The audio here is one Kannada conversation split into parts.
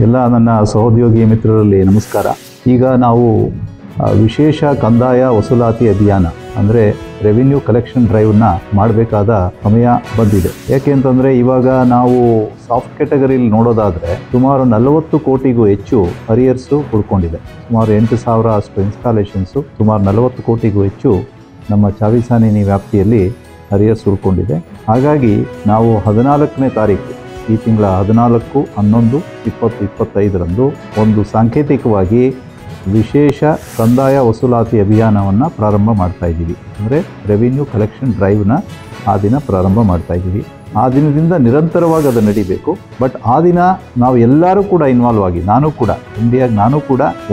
ಎಲ್ಲ ನನ್ನ ಸಹೋದ್ಯೋಗಿ ಮಿತ್ರರಲ್ಲಿ ನಮಸ್ಕಾರ. ಈಗ ನಾವು ವಿಶೇಷ ಕಂದಾಯ ವಸೂಲಾತಿ ಅಭಿಯಾನ ಅಂದರೆ ರೆವಿನ್ಯೂ ಕಲೆಕ್ಷನ್ ಡ್ರೈವ್ನ ಮಾಡಬೇಕಾದ ಸಮಯ ಬಂದಿದೆ. ಯಾಕೆಂತಂದರೆ ಇವಾಗ ನಾವು ಸಾಫ್ಟ್ ಕ್ಯಾಟಗರಿಲಿ ನೋಡೋದಾದರೆ ಸುಮಾರು 40 ಕೋಟಿಗೂ ಹೆಚ್ಚು ಅರಿಯರ್ಸು ಉಳ್ಕೊಂಡಿದೆ. ಸುಮಾರು 8,000 ಅಷ್ಟು ಇನ್ಸ್ಟಾಲೇಷನ್ಸು, ಸುಮಾರು 40 ಕೋಟಿಗೂ ಹೆಚ್ಚು ನಮ್ಮ ಚಾವಿಸಾನಿನಿ ವ್ಯಾಪ್ತಿಯಲ್ಲಿ ಅರಿಯರ್ಸ್ ಉಳ್ಕೊಂಡಿದೆ. ಹಾಗಾಗಿ ನಾವು 14ನೇ ತಾರೀಕು ಈ ತಿಂಗಳ 14, 11, 20, 25ರಂದು ಒಂದು ಸಾಂಕೇತಿಕವಾಗಿ ವಿಶೇಷ ಕಂದಾಯ ವಸೂಲಾತಿ ಅಭಿಯಾನವನ್ನು ಪ್ರಾರಂಭ ಮಾಡ್ತಾ ಇದ್ದೀವಿ. ಅಂದರೆ ರೆವಿನ್ಯೂ ಕಲೆಕ್ಷನ್ ಡ್ರೈವ್ನ ಆ ದಿನ ಪ್ರಾರಂಭ ಮಾಡ್ತಾ ಇದ್ದೀವಿ. ಆ ದಿನದಿಂದ ನಿರಂತರವಾಗಿ ಅದು ನಡಿಬೇಕು. ಬಟ್ ಆ ದಿನ ನಾವು ಎಲ್ಲರೂ ಕೂಡ ಇನ್ವಾಲ್ವ್ ಆಗಿ, ನಾನು ಕೂಡ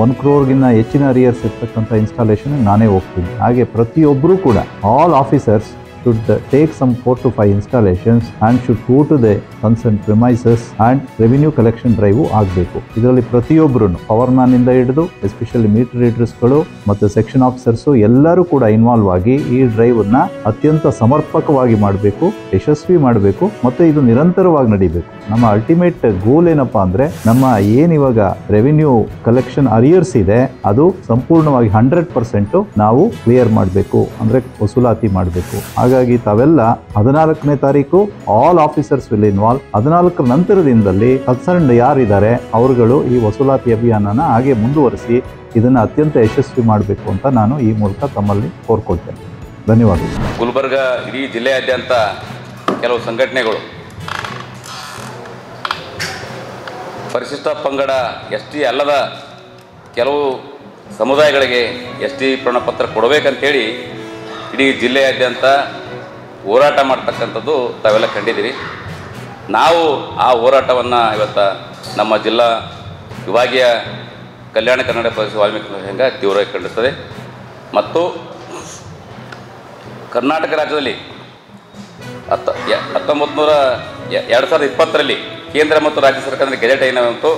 1 crore ಹೆಚ್ಚಿನ ಅರಿಯರ್ಸ್ ಇರ್ತಕ್ಕಂಥ ಇನ್ಸ್ಟಾಲೇಷನ್ ನಾನೇ ಹೋಗ್ತೀನಿ. ಹಾಗೆ ಪ್ರತಿಯೊಬ್ಬರೂ ಕೂಡ all officers should take some 4 to 5 installations and should go to the concerned premises and revenue collection drive ಆಗಬೇಕು. ಇದರಲ್ಲಿ ಪ್ರತಿಯೊಬ್ಬರು ಪವರ್ ಮ್ಯಾನ್ ಇಂದ ಹಿಡಿದು ಎಸ್ಪೆಷಲಿ ಮೀಟರ್ ರೀಡರ್ಸ್ಗಳು ಮತ್ತು ಸೆಕ್ಷನ್ ಆಫೀಸರ್ಸು ಎಲ್ಲರೂ ಕೂಡ ಇನ್ವಾಲ್ವ್ ಆಗಿ ಈ ಡ್ರೈವ್ ಅನ್ನ ಅತ್ಯಂತ ಸಮರ್ಪಕವಾಗಿ ಮಾಡಬೇಕು, ಯಶಸ್ವಿ ಮಾಡಬೇಕು ಮತ್ತು ಇದು ನಿರಂತರವಾಗಿ ನಡಿಬೇಕು. ನಮ್ಮ ಅಲ್ಟಿಮೇಟ್ ಗೋಲ್ ಏನಪ್ಪಾ ಅಂದ್ರೆ ನಮ್ಮ ಏನಿವಾಗ ರೆವಿನ್ಯೂ ಕಲೆಕ್ಷನ್ ಅರಿಯರ್ಸ್ ಇದೆ ಅದು ಸಂಪೂರ್ಣವಾಗಿ 100% ನಾವು ಕ್ಲಿಯರ್ ಮಾಡಬೇಕು, ಅಂದ್ರೆ ವಸೂಲಾತಿ ಮಾಡಬೇಕು. ಹಾಗಾಗಿ ತಾವೆಲ್ಲ 14ನೇ ತಾರೀಕು ಆಲ್ ಆಫೀಸರ್ಸ್ ವಿಲ್ ಇನ್ವಾಲ್ವ್. 14ರ ನಂತರದಿಂದಲೇ ಕನ್ಸರ್ನ್ಡ್ ಯಾರಿದ್ದಾರೆ ಅವರುಗಳು ಈ ವಸೂಲಾತಿ ಅಭಿಯಾನನ ಹಾಗೆ ಮುಂದುವರಿಸಿ ಇದನ್ನ ಅತ್ಯಂತ ಯಶಸ್ವಿ ಮಾಡಬೇಕು ಅಂತ ನಾನು ಈ ಮೂಲಕ ತಮ್ಮಲ್ಲಿ ಕೋರ್ಕೊಳ್ತೇನೆ. ಧನ್ಯವಾದಗಳು. ಗುಲ್ಬರ್ಗ ಇಡೀ ಜಿಲ್ಲೆಯಾದ್ಯಂತ ಕೆಲವು ಸಂಘಟನೆಗಳು ಪರಿಶಿಷ್ಟ ಪಂಗಡ ST ಅಲ್ಲದ ಕೆಲವು ಸಮುದಾಯಗಳಿಗೆ ST ಪ್ರಮಾಣಪತ್ರ ಕೊಡಬೇಕಂತೇಳಿ ಇಡೀ ಜಿಲ್ಲೆಯಾದ್ಯಂತ ಹೋರಾಟ ಮಾಡ್ತಕ್ಕಂಥದ್ದು ತಾವೆಲ್ಲ ಕಂಡಿದ್ದೀರಿ. ನಾವು ಆ ಹೋರಾಟವನ್ನು ಇವತ್ತು ನಮ್ಮ ಜಿಲ್ಲಾ ವಿಭಾಗೀಯ ಕಲ್ಯಾಣ ಕರ್ನಾಟಕ ಪ್ರದೇಶ ವಾಲ್ಮೀಕಿ ಸಂಘ ತೀವ್ರವಾಗಿ ಖಂಡಿಸುತ್ತದೆ. ಮತ್ತು ಕರ್ನಾಟಕ ರಾಜ್ಯದಲ್ಲಿ 2020ರಲ್ಲಿ ಕೇಂದ್ರ ಮತ್ತು ರಾಜ್ಯ ಸರ್ಕಾರದ ಗೆಜೆಟ್ ಏನಾದಂತೂ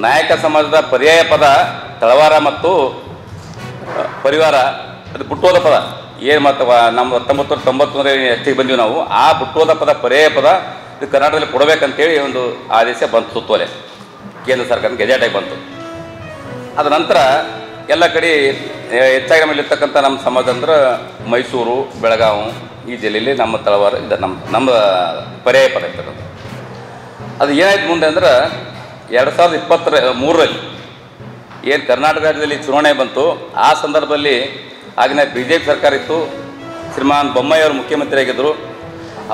ನಾಯಕ ಸಮಾಜದ ಪರ್ಯಾಯ ಪದ ತಳವಾರ ಮತ್ತು ಪರಿವಾರ ಅದು ಬುಟ್ಟೋದ ಪದ ಏನು ಮತ್ತು ನಮ್ಮ 1991 ಎಷ್ಟಿಗೆ ಬಂದೀವಿ ನಾವು, ಆ ಬುಟ್ಟೋದ ಪದ ಪರ್ಯಾಯ ಪದ ಇದು ಕರ್ನಾಟಕದಲ್ಲಿ ಕೊಡಬೇಕಂತೇಳಿ ಒಂದು ಆದೇಶ ಬಂತು, ಸುತ್ತೋಲೆ ಕೇಂದ್ರ ಸರ್ಕಾರದ ಗೆಜೆಟಾಗಿ ಬಂತು. ಅದ ನಂತರ ಎಲ್ಲ ಕಡೆ ಹೆಚ್ಚಾಗಿ ನಮ್ಮಲ್ಲಿರ್ತಕ್ಕಂಥ ನಮ್ಮ ಸಮಾಜ ಅಂದ್ರೆ ಮೈಸೂರು, ಬೆಳಗಾವಿ ಈ ಜಿಲ್ಲೆಯಲ್ಲಿ ನಮ್ಮ ತಳವಾರ ಇದು ನಮ್ಮ ಪರ್ಯಾಯ ಪದ ಇರ್ತಕ್ಕಂಥ. ಅದು ಏನಾಯ್ತು ಮುಂದೆ ಅಂದ್ರೆ 2023ರಲ್ಲಿ ಏನು ಕರ್ನಾಟಕ ರಾಜ್ಯದಲ್ಲಿ ಚುನಾವಣೆ ಬಂತು, ಆ ಸಂದರ್ಭದಲ್ಲಿ ಆಗಿನ BJP ಸರ್ಕಾರ ಇತ್ತು. ಶ್ರೀಮಾನ್ ಬೊಮ್ಮಾಯಿ ಅವರು ಮುಖ್ಯಮಂತ್ರಿ ಆಗಿದ್ದರು.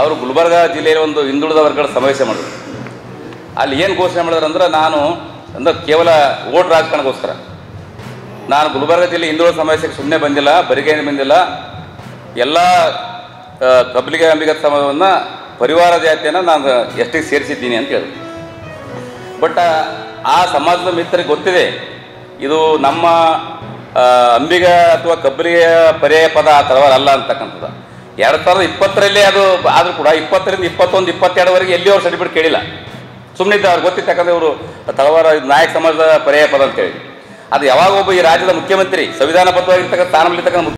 ಅವರು ಗುಲ್ಬರ್ಗ ಜಿಲ್ಲೆಯಲ್ಲಿ ಒಂದು ಹಿಂದುಳಿದ ವರ್ಗಗಳ ಸಮಾವೇಶ ಮಾಡಿದ್ರು. ಅಲ್ಲಿ ಏನು ಘೋಷಣೆ ಮಾಡಿದ್ರು ಅಂದ್ರೆ, ನಾನು ಅಂದ್ರೆ ಕೇವಲ ಓಟ್ ರಾಜಕಾರಣಕ್ಕೋಸ್ಕರ ನಾನು ಗುಲ್ಬರ್ಗ ಜಿಲ್ಲೆ ಹಿಂದುಳಿದ ಸಮಾವೇಶಕ್ಕೆ ಸುಮ್ಮನೆ ಬಂದಿಲ್ಲ, ಬರಿಗೇನೆ ಬಂದಿಲ್ಲ, ಎಲ್ಲ ಕಬ್ಲಿಗೆ ಅಂಬಿಗರ ಸಮಾಜವನ್ನು ಪರಿವಾರ ಜಾತಿಯನ್ನು ನಾನು ಎಷ್ಟಿಗೆ ಸೇರಿಸಿದ್ದೀನಿ ಅಂತ ಹೇಳಿದ್ರು. ಬಟ್ ಆ ಸಮಾಜದ ಮಿತ್ರರಿಗೆ ಗೊತ್ತಿದೆ ಇದು ನಮ್ಮ ಅಂಬಿಗ ಅಥವಾ ಕಬ್ಬಲಿಗೆ ಪರ್ಯಾಯ ಪದ ಆ ತಳವಾರ ಅಲ್ಲ ಅಂತಕ್ಕಂಥದ್ದು. 2020ರಲ್ಲೇ ಅದು ಆದರೂ ಕೂಡ 20ರಿಂದ 21, 22ವರೆಗೆ ಎಲ್ಲಿ ಅವ್ರು ಸರ್ಟಿಫಿಕೇಟ್ ಕೇಳಿಲ್ಲ, ಸುಮ್ಮನೆ ಇದ್ದ ಅವ್ರಿಗೆ ಗೊತ್ತಿರ್ತಕ್ಕಂಥ ಇವರು ತಳವಾರ ನಾಯಕ ಸಮಾಜದ ಪರ್ಯಾಯ ಪದ ಅಂತೇಳಿ. ಅದು ಯಾವಾಗ ಒಬ್ಬ ಈ ರಾಜ್ಯದ ಮುಖ್ಯಮಂತ್ರಿ ಸಂವಿಧಾನಬದ್ಧವಾಗಿರ್ತಕ್ಕಂಥ ಸ್ಥಾನದಲ್ಲಿರ್ತಕ್ಕಂಥ